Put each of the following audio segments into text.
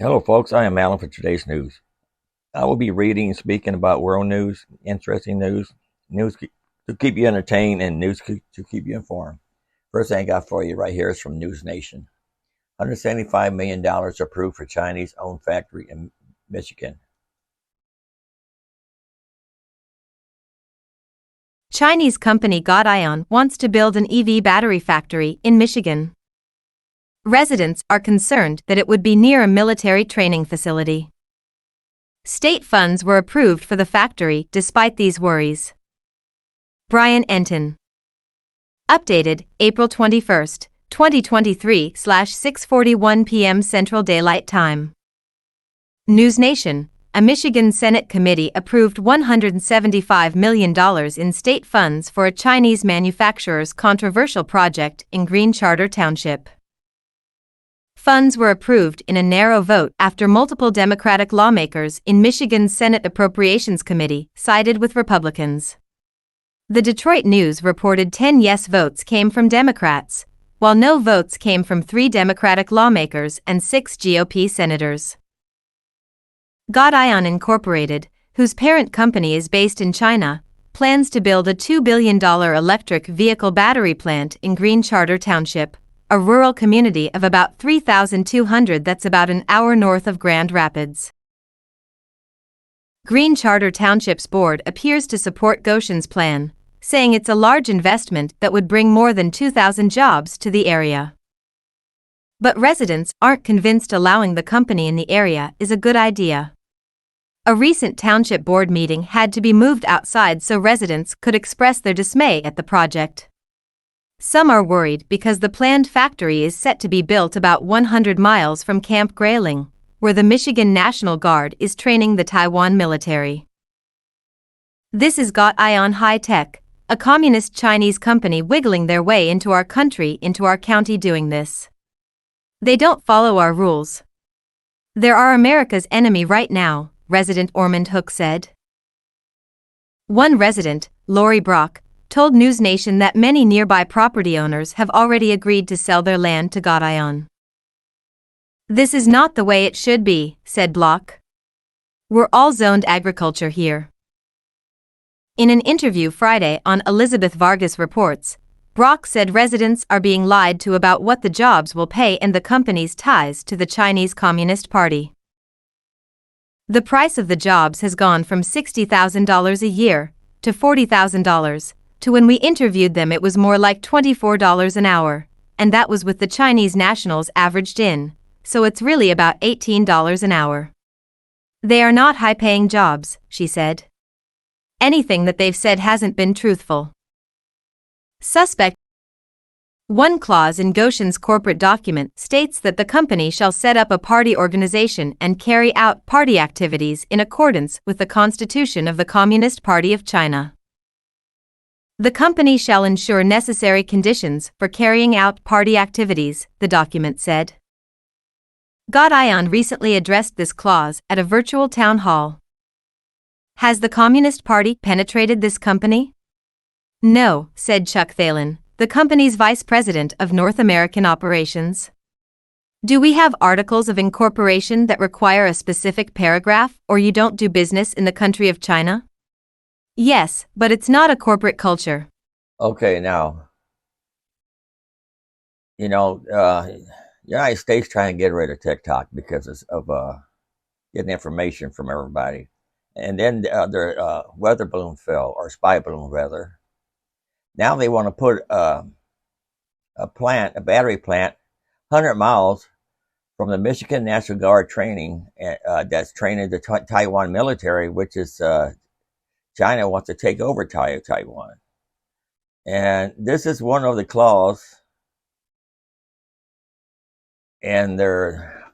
Hello, folks. I am Alan for today's news. I will be reading and speaking about world news, interesting news to keep you entertained, and news to keep you informed. First thing I got for you right here is from News Nation. $175 million approved for Chinese-owned factory in Michigan. Chinese company Godion wants to build an EV battery factory in Michigan. Residents are concerned that it would be near a military training facility. State funds were approved for the factory despite these worries. Brian Enton. Updated, April 21, 2023/6:41 p.m. Central Daylight Time. News Nation. A Michigan Senate committee approved $175 million in state funds for a Chinese manufacturer's controversial project in Green Charter Township. Funds were approved in a narrow vote after multiple Democratic lawmakers in Michigan's Senate Appropriations Committee sided with Republicans. The Detroit News reported 10 yes votes came from Democrats, while no votes came from 3 Democratic lawmakers and 6 GOP senators. Godion Incorporated, whose parent company is based in China, plans to build a $2 billion electric vehicle battery plant in Green Charter Township, a rural community of about 3,200 that's about an hour north of Grand Rapids. Green Charter Township's board appears to support Goshen's plan, saying it's a large investment that would bring more than 2,000 jobs to the area. But residents aren't convinced allowing the company in the area is a good idea. A recent township board meeting had to be moved outside so residents could express their dismay at the project. Some are worried because the planned factory is set to be built about 100 miles from Camp Grayling, where the Michigan National Guard is training the Taiwan military. This is Godion High Tech, a communist Chinese company wiggling their way into our country, into our county doing this. They don't follow our rules. They are America's enemy right now, resident Ormond Hook said. One resident, Lori Brock, told News Nation that many nearby property owners have already agreed to sell their land to Godion. This is not the way it should be, said Block. We're all zoned agriculture here. In an interview Friday on Elizabeth Vargas Reports, Brock said residents are being lied to about what the jobs will pay and the company's ties to the Chinese Communist Party. The price of the jobs has gone from $60,000 a year to $40,000, to when we interviewed them it was more like $24 an hour, and that was with the Chinese nationals averaged in, so it's really about $18 an hour. They are not high-paying jobs, she said. Anything that they've said hasn't been truthful. Suspect. One clause in Goshen's corporate document states that the company shall set up a party organization and carry out party activities in accordance with the Constitution of the Communist Party of China. The company shall ensure necessary conditions for carrying out party activities, the document said. Godion recently addressed this clause at a virtual town hall. Has the Communist Party penetrated this company? No, said Chuck Thalen, the company's vice president of North American operations. Do we have articles of incorporation that require a specific paragraph, or you don't do business in the country of China? Yes, but it's not a corporate culture. Okay, now, United States trying to get rid of TikTok because of getting information from everybody. And then their weather balloon fell, or spy balloon rather. Now they want to put a battery plant, 100 miles from the Michigan National Guard training that's training the Taiwan military, which is China wants to take over Taiwan. And this is one of the clauses in their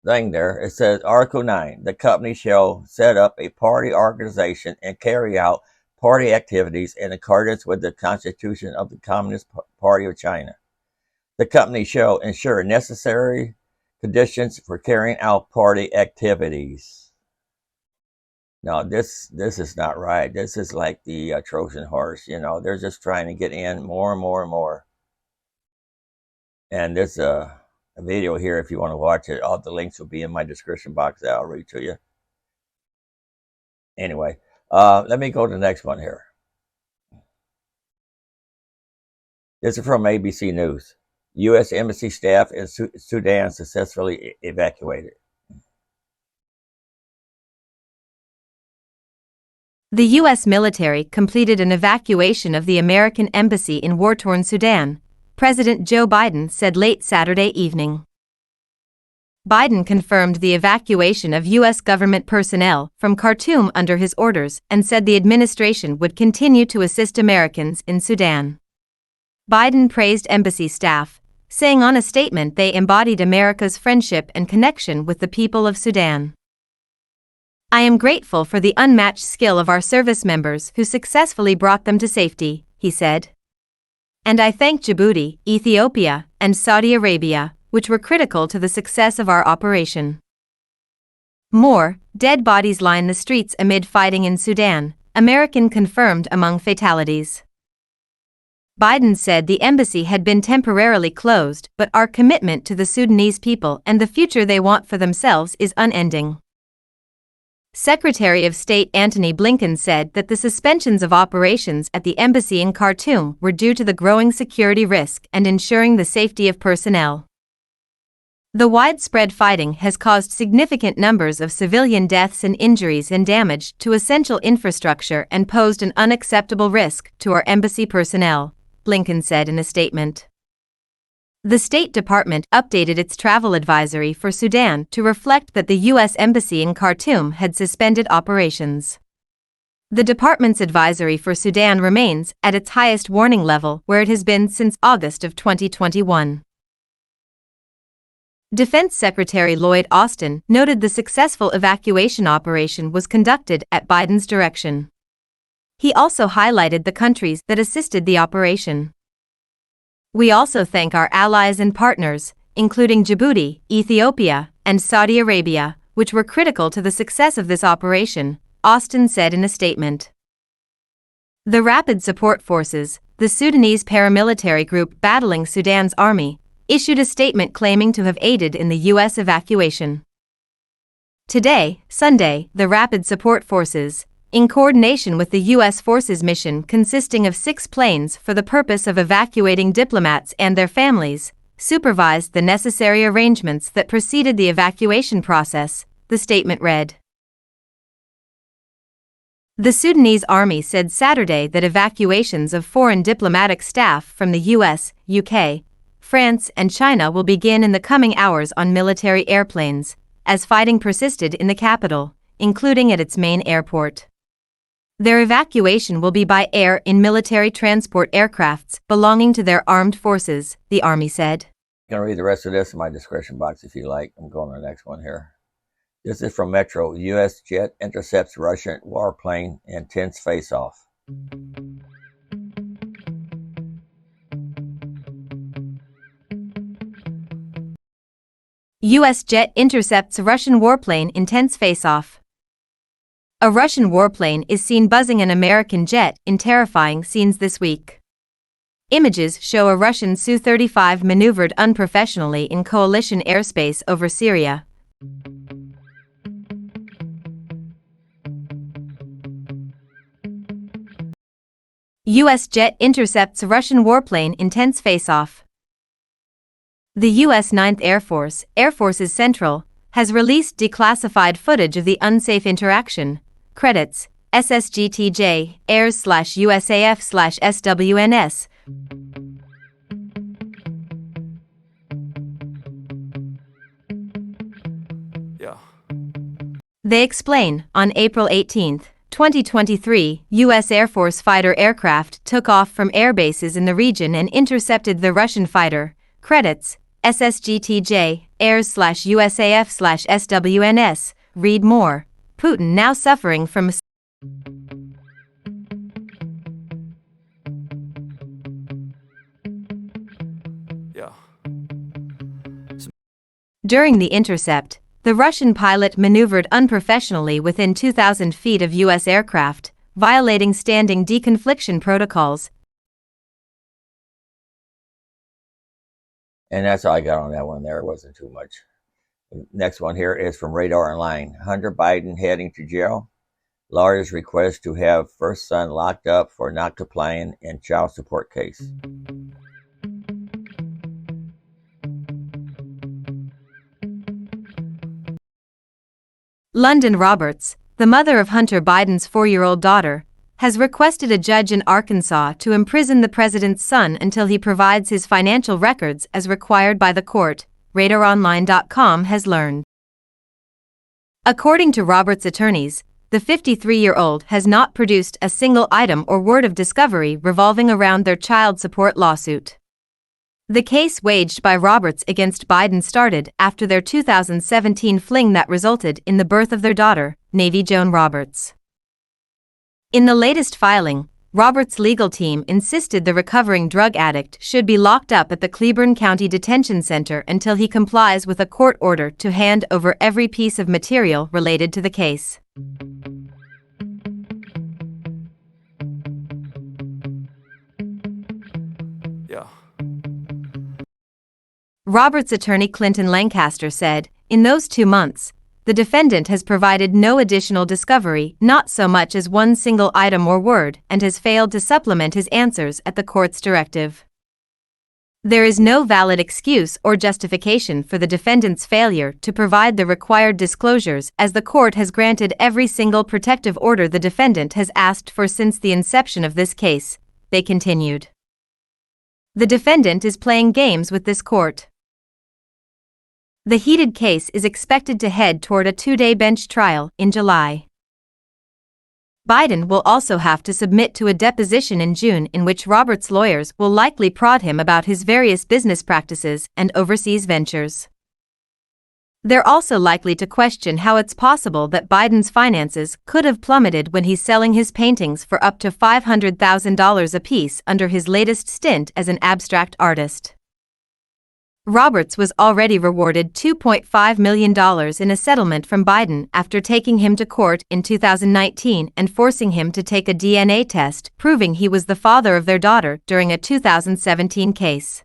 thing there. It says, Article 9, the company shall set up a party organization and carry out party activities in accordance with the Constitution of the Communist Party of China. The company shall ensure necessary conditions for carrying out party activities. Now, this is not right. This is like the Trojan horse. They're just trying to get in more and more and more. And this a video here if you want to watch it. All the links will be in my description box that I'll read to you. Anyway, let me go to the next one here. This is from ABC News. U.S. Embassy staff in Sudan successfully evacuated. The U.S. military completed an evacuation of the American embassy in war-torn Sudan, President Joe Biden said late Saturday evening. Biden confirmed the evacuation of U.S. government personnel from Khartoum under his orders and said the administration would continue to assist Americans in Sudan. Biden praised embassy staff, saying on a statement they embodied America's friendship and connection with the people of Sudan. "I am grateful for the unmatched skill of our service members who successfully brought them to safety," he said. "And I thank Djibouti, Ethiopia, and Saudi Arabia, which were critical to the success of our operation." More dead bodies line the streets amid fighting in Sudan, American confirmed among fatalities. Biden said the embassy had been temporarily closed, but our commitment to the Sudanese people and the future they want for themselves is unending. Secretary of State Antony Blinken said that the suspensions of operations at the embassy in Khartoum were due to the growing security risk and ensuring the safety of personnel. The widespread fighting has caused significant numbers of civilian deaths and injuries and damage to essential infrastructure and posed an unacceptable risk to our embassy personnel, Blinken said in a statement. The State Department updated its travel advisory for Sudan to reflect that the U.S. Embassy in Khartoum had suspended operations. The department's advisory for Sudan remains at its highest warning level, where it has been since August of 2021. Defense Secretary Lloyd Austin noted the successful evacuation operation was conducted at Biden's direction. He also highlighted the countries that assisted the operation. "We also thank our allies and partners, including Djibouti, Ethiopia, and Saudi Arabia, which were critical to the success of this operation," Austin said in a statement. The Rapid Support Forces, the Sudanese paramilitary group battling Sudan's army, issued a statement claiming to have aided in the U.S. evacuation. Today, Sunday, the Rapid Support Forces, in coordination with the U.S. Forces mission consisting of 6 planes for the purpose of evacuating diplomats and their families, supervised the necessary arrangements that preceded the evacuation process, the statement read. The Sudanese army said Saturday that evacuations of foreign diplomatic staff from the U.S., UK, France, and China will begin in the coming hours on military airplanes, as fighting persisted in the capital, including at its main airport. Their evacuation will be by air in military transport aircrafts belonging to their armed forces, the Army said. You can read the rest of this in my description box if you like. I'm going to the next one here. This is from Metro. U.S. jet intercepts Russian warplane, intense face-off. U.S. jet intercepts Russian warplane, intense face-off. A Russian warplane is seen buzzing an American jet in terrifying scenes this week. Images show a Russian Su-35 maneuvered unprofessionally in coalition airspace over Syria. U.S. jet intercepts Russian warplane, intense face-off. The U.S. 9th Air Force's Central, has released declassified footage of the unsafe interaction, credits, SSGTJ, airs/USAF/SWNS. They explain, on April 18, 2023, U.S. Air Force fighter aircraft took off from air bases in the region and intercepted the Russian fighter, credits, SSGTJ, airs/USAF/SWNS. Read more. Putin now suffering from During the intercept, the Russian pilot maneuvered unprofessionally within 2,000 feet of U.S. aircraft, violating standing deconfliction protocols. And that's all I got on that one there. It wasn't too much. Next one here is from Radar Online. Hunter Biden heading to jail. Lawyers request to have first son locked up for not complying in child support case. London Roberts, the mother of Hunter Biden's 4-year-old daughter, has requested a judge in Arkansas to imprison the president's son until he provides his financial records as required by the court, RadarOnline.com has learned. According to Roberts' attorneys, the 53-year-old has not produced a single item or word of discovery revolving around their child support lawsuit. The case waged by Roberts against Biden started after their 2017 fling that resulted in the birth of their daughter, Navy Joan Roberts. In the latest filing, Roberts' legal team insisted the recovering drug addict should be locked up at the Cleburne County Detention Center until he complies with a court order to hand over every piece of material related to the case. Roberts' attorney Clinton Lancaster said, in those 2 months, the defendant has provided no additional discovery, not so much as one single item or word, and has failed to supplement his answers at the court's directive. There is no valid excuse or justification for the defendant's failure to provide the required disclosures, as the court has granted every single protective order the defendant has asked for since the inception of this case, they continued. The defendant is playing games with this court. The heated case is expected to head toward a 2-day bench trial in July. Biden will also have to submit to a deposition in June in which Roberts' lawyers will likely prod him about his various business practices and overseas ventures. They're also likely to question how it's possible that Biden's finances could have plummeted when he's selling his paintings for up to $500,000 apiece under his latest stint as an abstract artist. Roberts was already rewarded $2.5 million in a settlement from Biden after taking him to court in 2019 and forcing him to take a DNA test proving he was the father of their daughter during a 2017 case.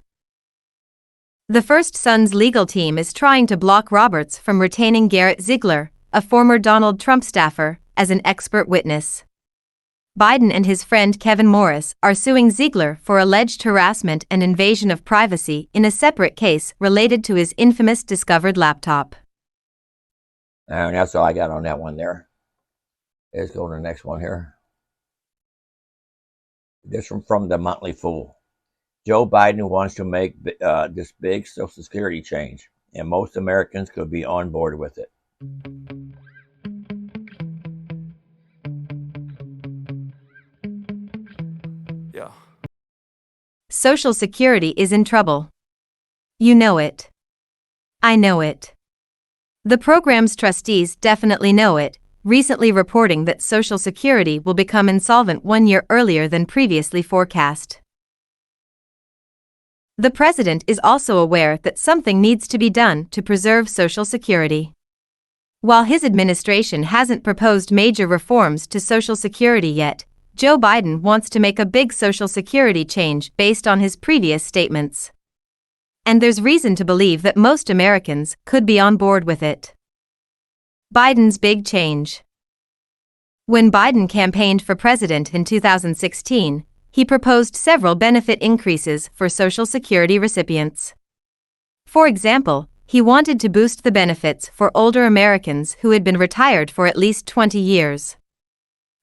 The first son's legal team is trying to block Roberts from retaining Garrett Ziegler, a former Donald Trump staffer, as an expert witness. Biden and his friend Kevin Morris are suing Ziegler for alleged harassment and invasion of privacy in a separate case related to his infamous discovered laptop. And that's all I got on that one there. Let's go to the next one here. This one from the Motley Fool. Joe Biden wants to make this big Social Security change, and most Americans could be on board with it. Social Security is in trouble. You know it. I know it. The program's trustees definitely know it, recently reporting that Social Security will become insolvent 1 year earlier than previously forecast. The president is also aware that something needs to be done to preserve Social Security. While his administration hasn't proposed major reforms to Social Security yet, Joe Biden wants to make a big Social Security change based on his previous statements. And there's reason to believe that most Americans could be on board with it. Biden's big change. When Biden campaigned for president in 2016, he proposed several benefit increases for Social Security recipients. For example, he wanted to boost the benefits for older Americans who had been retired for at least 20 years.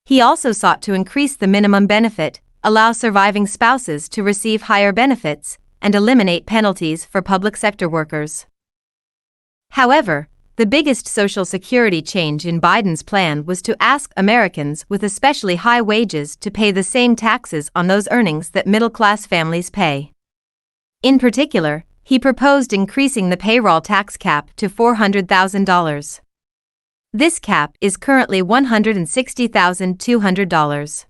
He also sought to increase the minimum benefit, allow surviving spouses to receive higher benefits, and eliminate penalties for public sector workers. However, the biggest Social Security change in Biden's plan was to ask Americans with especially high wages to pay the same taxes on those earnings that middle-class families pay. In particular, he proposed increasing the payroll tax cap to $400,000. This cap is currently $160,200.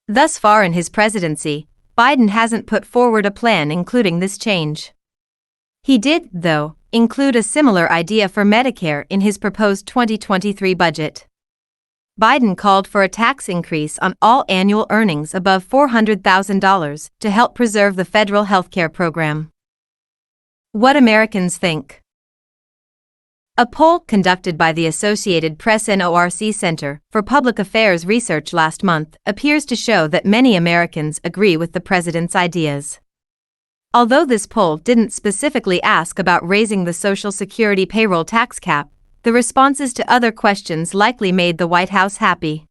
Thus far in his presidency, Biden hasn't put forward a plan including this change. He did, though, include a similar idea for Medicare in his proposed 2023 budget. Biden called for a tax increase on all annual earnings above $400,000 to help preserve the federal healthcare program. What Americans think. A poll conducted by the Associated Press NORC Center for Public Affairs Research last month appears to show that many Americans agree with the president's ideas. Although this poll didn't specifically ask about raising the Social Security payroll tax cap, the responses to other questions likely made the White House happy.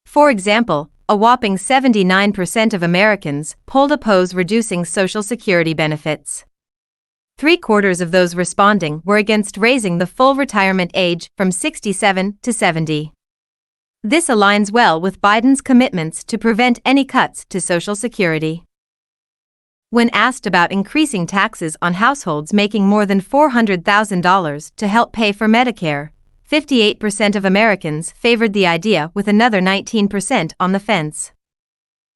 For example, a whopping 79% of Americans polled oppose reducing Social Security benefits. 3/4 of those responding were against raising the full retirement age from 67 to 70. This aligns well with Biden's commitments to prevent any cuts to Social Security. When asked about increasing taxes on households making more than $400,000 to help pay for Medicare, 58% of Americans favored the idea, with another 19% on the fence.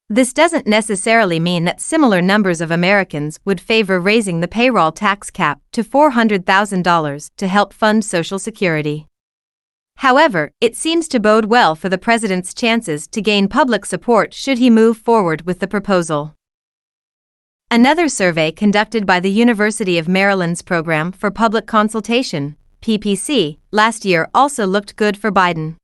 This doesn't necessarily mean that similar numbers of Americans would favor raising the payroll tax cap to $400,000 to help fund Social Security. However, it seems to bode well for the president's chances to gain public support should he move forward with the proposal. Another survey conducted by the University of Maryland's Program for Public Consultation, PPC, last year also looked good for Biden.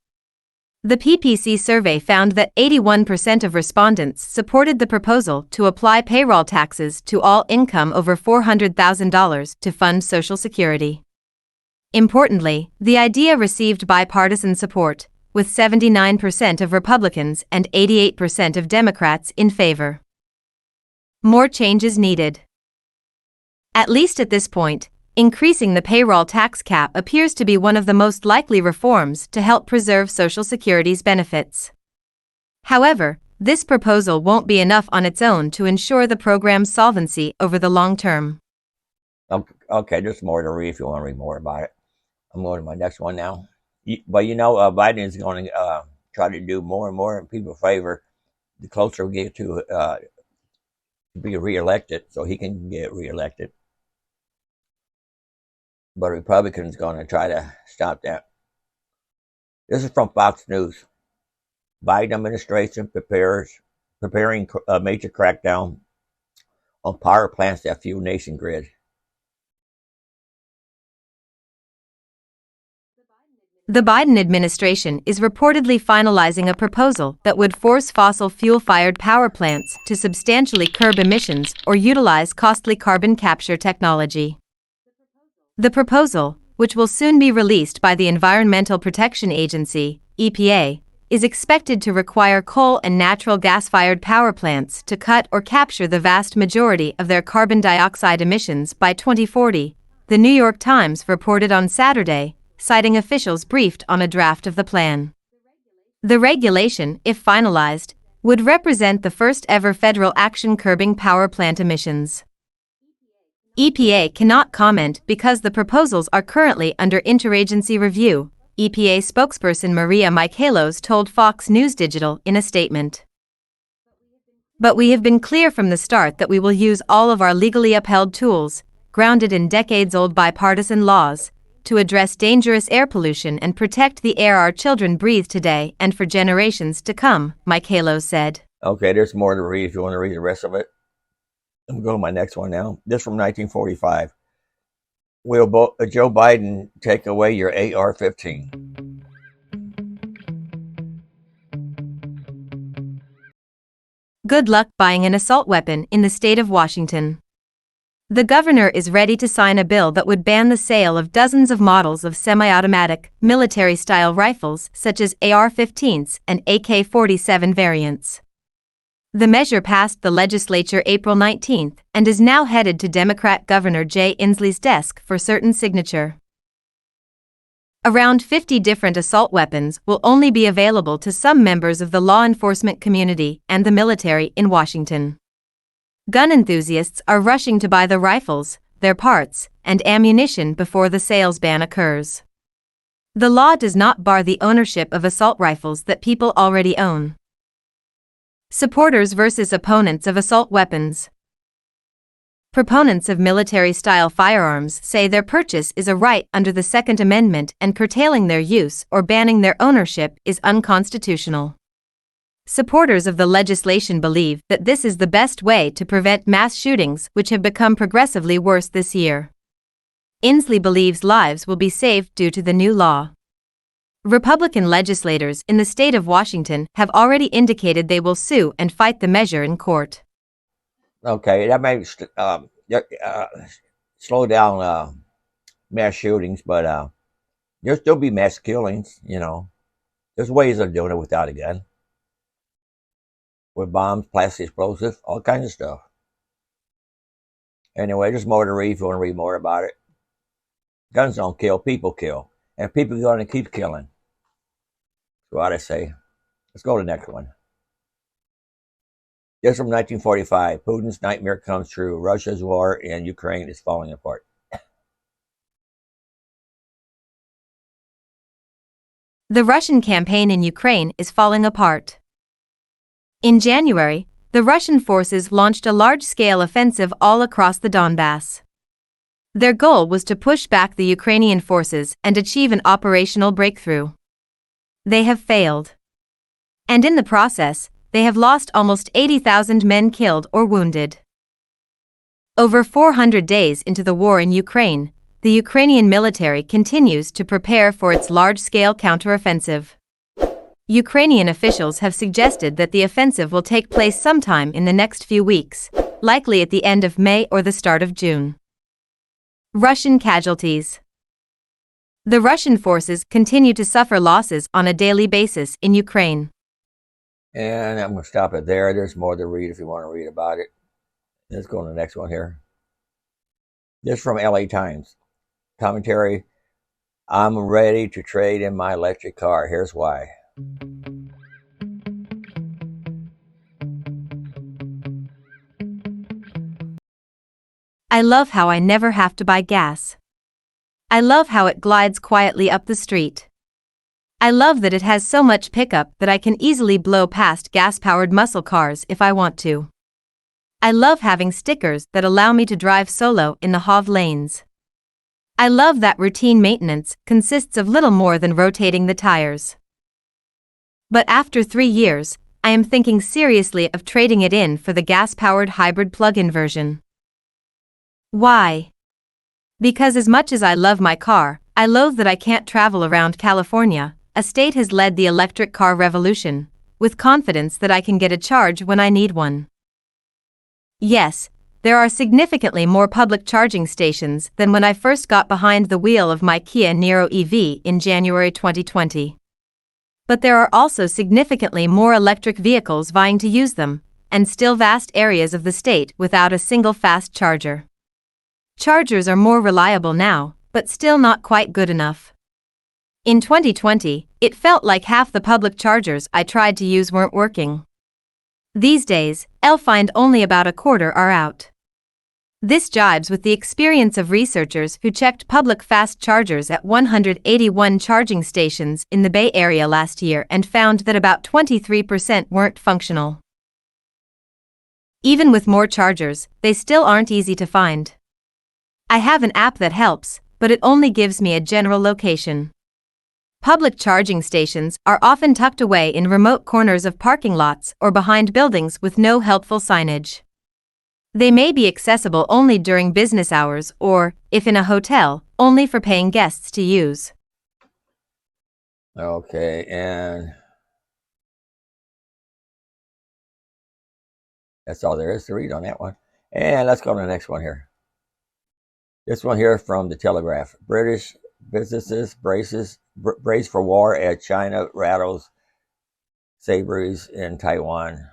The PPC survey found that 81% of respondents supported the proposal to apply payroll taxes to all income over $400,000 to fund Social Security. Importantly, the idea received bipartisan support, with 79% of Republicans and 88% of Democrats in favor. More changes needed. At least at this point, increasing the payroll tax cap appears to be one of the most likely reforms to help preserve Social Security's benefits. However, this proposal won't be enough on its own to ensure the program's solvency over the long term. Okay, there's more to read if you want to read more about it. I'm going to my next one now. But Biden is going to try to do more and more in people's favor the closer we get to be reelected, so he can get reelected. But Republicans are going to try to stop that. This is from Fox News. Biden administration preparing a major crackdown on power plants that fuel nation grid. The Biden administration is reportedly finalizing a proposal that would force fossil fuel-fired power plants to substantially curb emissions or utilize costly carbon capture technology. The proposal, which will soon be released by the Environmental Protection Agency, EPA, is expected to require coal and natural gas-fired power plants to cut or capture the vast majority of their carbon dioxide emissions by 2040, The New York Times reported on Saturday, citing officials briefed on a draft of the plan. The regulation, if finalized, would represent the first ever federal action curbing power plant emissions. EPA cannot comment because the proposals are currently under interagency review, EPA spokesperson Maria Michaelos told Fox News Digital in a statement. But we have been clear from the start that we will use all of our legally upheld tools, grounded in decades-old bipartisan laws, to address dangerous air pollution and protect the air our children breathe today and for generations to come, Michaelos said. Okay, there's more to read if you want to read the rest of it. I'm going to go to my next one now. This from 1945. Will Joe Biden take away your AR-15? Good luck buying an assault weapon in the state of Washington. The governor is ready to sign a bill that would ban the sale of dozens of models of semi-automatic, military-style rifles such as AR-15s and AK-47 variants. The measure passed the legislature April 19 and is now headed to Democrat Governor Jay Inslee's desk for certain signature. Around 50 different assault weapons will only be available to some members of the law enforcement community and the military in Washington. Gun enthusiasts are rushing to buy the rifles, their parts, and ammunition before the sales ban occurs. The law does not bar the ownership of assault rifles that people already own. Supporters versus opponents of assault weapons. Proponents of military-style firearms say their purchase is a right under the Second Amendment and curtailing their use or banning their ownership is unconstitutional. Supporters of the legislation believe that this is the best way to prevent mass shootings, which have become progressively worse this year. Inslee believes lives will be saved due to the new law. Republican legislators in the state of Washington have already indicated they will sue and fight the measure in court. Okay, that may slow down mass shootings, but there'll still be mass killings, you know. There's ways of doing it without a gun. With bombs, plastic explosives, all kinds of stuff. Anyway, there's more to read if you want to read more about it. Guns don't kill, people kill. And people are going to keep killing. That's what I say. Let's go to the next one. This from 1945. Putin's nightmare comes true. Russia's war in Ukraine is falling apart. The Russian campaign in Ukraine is falling apart. In January, the Russian forces launched a large-scale offensive all across the Donbass. Their goal was to push back the Ukrainian forces and achieve an operational breakthrough. They have failed. And in the process, they have lost almost 80,000 men killed or wounded. Over 400 days into the war in Ukraine, the Ukrainian military continues to prepare for its large-scale counteroffensive. Ukrainian officials have suggested that the offensive will take place sometime in the next few weeks, likely at the end of May or the start of June. Russian casualties. The Russian forces continue to suffer losses on a daily basis in Ukraine. And I'm going to stop it there. There's more to read if you want to read about it. Let's go to the next one here. This from LA Times. Commentary, I'm ready to trade in my electric car. Here's why. I love how I never have to buy gas. I love how it glides quietly up the street. I love that it has so much pickup that I can easily blow past gas-powered muscle cars if I want to. I love having stickers that allow me to drive solo in the HOV lanes. I love that routine maintenance consists of little more than rotating the tires. But after 3 years, I am thinking seriously of trading it in for the gas-powered hybrid plug-in version. Why? Because as much as I love my car, I loathe that I can't travel around California. A state has led the electric car revolution, with confidence that I can get a charge when I need one. Yes, there are significantly more public charging stations than when I first got behind the wheel of my Kia Niro EV in January 2020. But there are also significantly more electric vehicles vying to use them, and still vast areas of the state without a single fast charger. Chargers are more reliable now, but still not quite good enough. In 2020, it felt like half the public chargers I tried to use weren't working. These days, I'll find only about a quarter are out. This jibes with the experience of researchers who checked public fast chargers at 181 charging stations in the Bay Area last year and found that about 23% weren't functional. Even with more chargers, they still aren't easy to find. I have an app that helps, but it only gives me a general location. Public charging stations are often tucked away in remote corners of parking lots or behind buildings with no helpful signage. They may be accessible only during business hours or, if in a hotel, only for paying guests to use. Okay, and that's all there is to read on that one. And let's go to the next one here. This one here from the Telegraph. British businesses brace for war as China rattles sabers in Taiwan.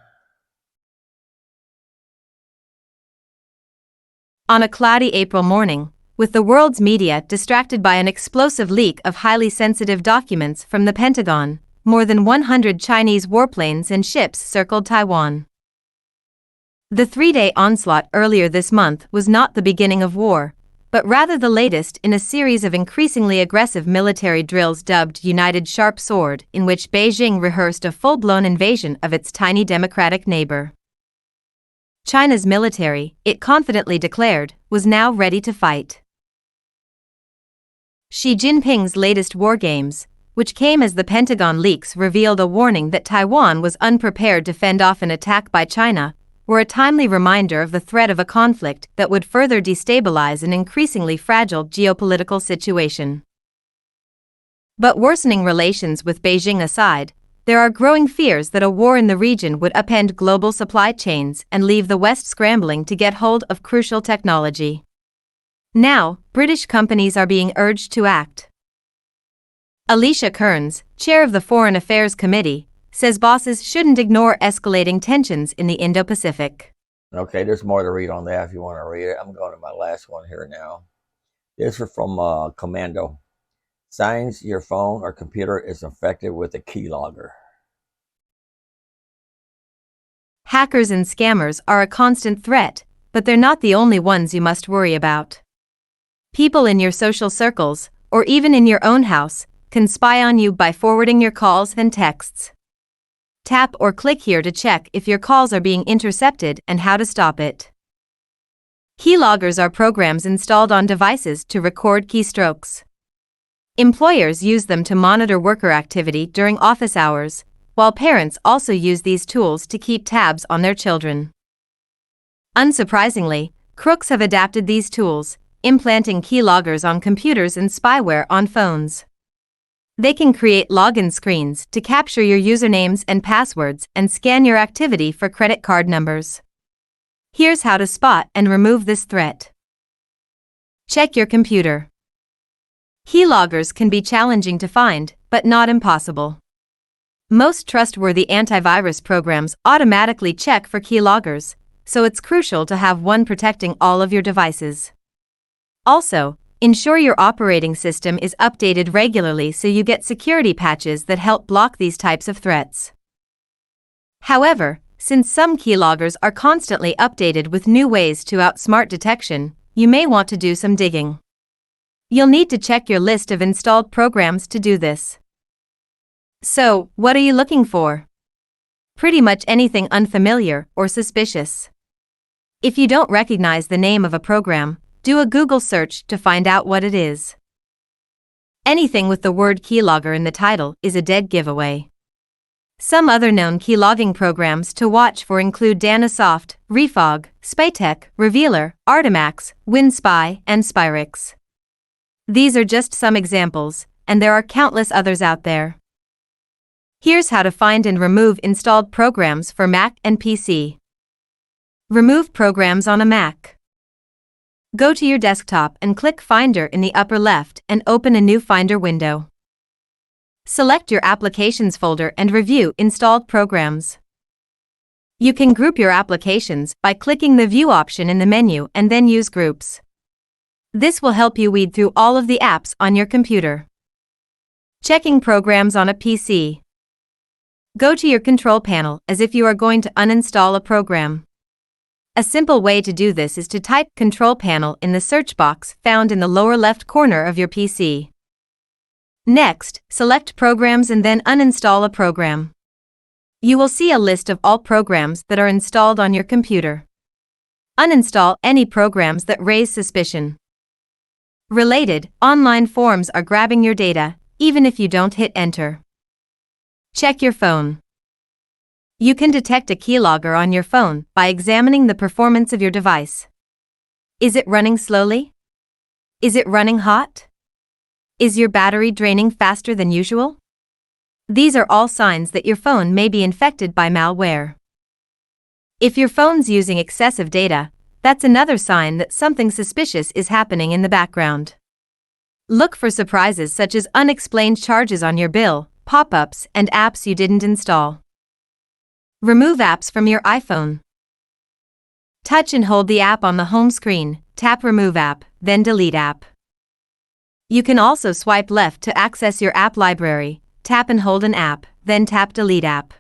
On a cloudy April morning, with the world's media distracted by an explosive leak of highly sensitive documents from the Pentagon, more than 100 Chinese warplanes and ships circled Taiwan. The 3-day onslaught earlier this month was not the beginning of war, but rather the latest in a series of increasingly aggressive military drills dubbed United Sharp Sword, in which Beijing rehearsed a full-blown invasion of its tiny democratic neighbor. China's military, it confidently declared, was now ready to fight. Xi Jinping's latest war games, which came as the Pentagon leaks revealed a warning that Taiwan was unprepared to fend off an attack by China, were a timely reminder of the threat of a conflict that would further destabilize an increasingly fragile geopolitical situation. But worsening relations with Beijing aside, there are growing fears that a war in the region would upend global supply chains and leave the West scrambling to get hold of crucial technology. Now, British companies are being urged to act. Alicia Kearns, chair of the Foreign Affairs Committee, says bosses shouldn't ignore escalating tensions in the Indo-Pacific. Okay, there's more to read on that if you want to read it. I'm going to my last one here now. This is from Commando. Signs your phone or computer is infected with a keylogger. Hackers and scammers are a constant threat, but they're not the only ones you must worry about. People in your social circles, or even in your own house, can spy on you by forwarding your calls and texts. Tap or click here to check if your calls are being intercepted and how to stop it. Keyloggers are programs installed on devices to record keystrokes. Employers use them to monitor worker activity during office hours, while parents also use these tools to keep tabs on their children. Unsurprisingly, crooks have adapted these tools, implanting keyloggers on computers and spyware on phones. They can create login screens to capture your usernames and passwords and scan your activity for credit card numbers. Here's how to spot and remove this threat. Check your computer. Keyloggers can be challenging to find, but not impossible. Most trustworthy antivirus programs automatically check for keyloggers, so it's crucial to have one protecting all of your devices. Also, ensure your operating system is updated regularly so you get security patches that help block these types of threats. However, since some keyloggers are constantly updated with new ways to outsmart detection, you may want to do some digging. You'll need to check your list of installed programs to do this. So, what are you looking for? Pretty much anything unfamiliar or suspicious. If you don't recognize the name of a program, do a Google search to find out what it is. Anything with the word keylogger in the title is a dead giveaway. Some other known keylogging programs to watch for include Danasoft, Refog, Spytek, Revealer, Artimax, WinSpy, and Spyrix. These are just some examples, and there are countless others out there. Here's how to find and remove installed programs for Mac and PC. Remove programs on a Mac. Go to your desktop and click Finder in the upper left and open a new Finder window. Select your Applications folder and review installed programs. You can group your applications by clicking the View option in the menu and then use Groups. This will help you weed through all of the apps on your computer. Checking programs on a PC. Go to your control panel as if you are going to uninstall a program. A simple way to do this is to type Control Panel in the search box found in the lower left corner of your PC. Next, select Programs and then uninstall a program. You will see a list of all programs that are installed on your computer. Uninstall any programs that raise suspicion. Related, online forums are grabbing your data, even if you don't hit Enter. Check your phone. You can detect a keylogger on your phone by examining the performance of your device. Is it running slowly? Is it running hot? Is your battery draining faster than usual? These are all signs that your phone may be infected by malware. If your phone's using excessive data, that's another sign that something suspicious is happening in the background. Look for surprises such as unexplained charges on your bill, pop-ups, and apps you didn't install. Remove apps from your iPhone. Touch and hold the app on the home screen, tap Remove App, then Delete App. You can also swipe left to access your app library, tap and hold an app, then tap Delete App.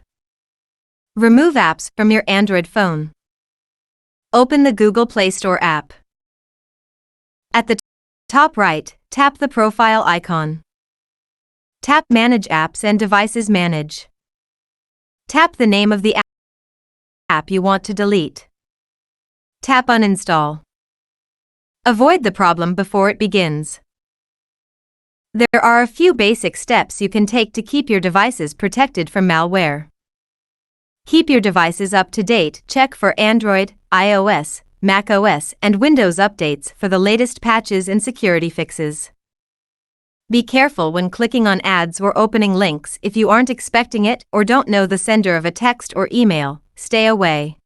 Remove apps from your Android phone. Open the Google Play Store app. At the top right, tap the profile icon. Tap Manage Apps and Devices Manage. Tap the name of the app you want to delete. Tap Uninstall. Avoid the problem before it begins. There are a few basic steps you can take to keep your devices protected from malware. Keep your devices up to date. Check for Android, iOS, macOS, and Windows updates for the latest patches and security fixes. Be careful when clicking on ads or opening links if you aren't expecting it or don't know the sender of a text or email. Stay away.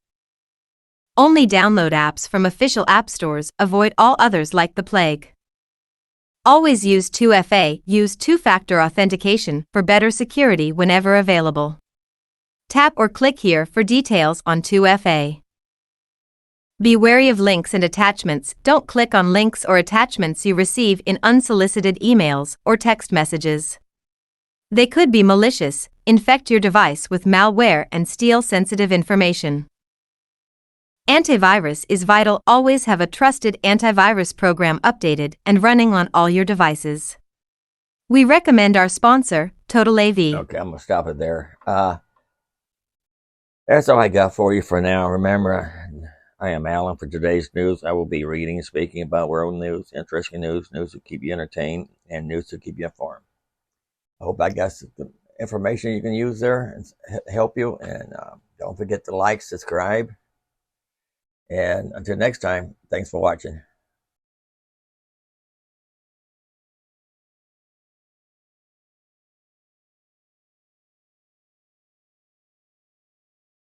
Only download apps from official app stores. Avoid all others like the plague. Always use 2FA. Use two-factor authentication for better security whenever available. Tap or click here for details on 2FA. Be wary of links and attachments. Don't click on links or attachments you receive in unsolicited emails or text messages. They could be malicious, infect your device with malware, and steal sensitive information. Antivirus is vital. Always have a trusted antivirus program updated and running on all your devices. We recommend our sponsor, Total AV. Okay, I'm going to stop it there. That's all I got for you for now. Remember, I am Alan for today's news. I will be reading and speaking about world news, interesting news, news to keep you entertained, and news to keep you informed. I hope I got some information you can use there and help you. And don't forget to like, subscribe. And until next time, thanks for watching.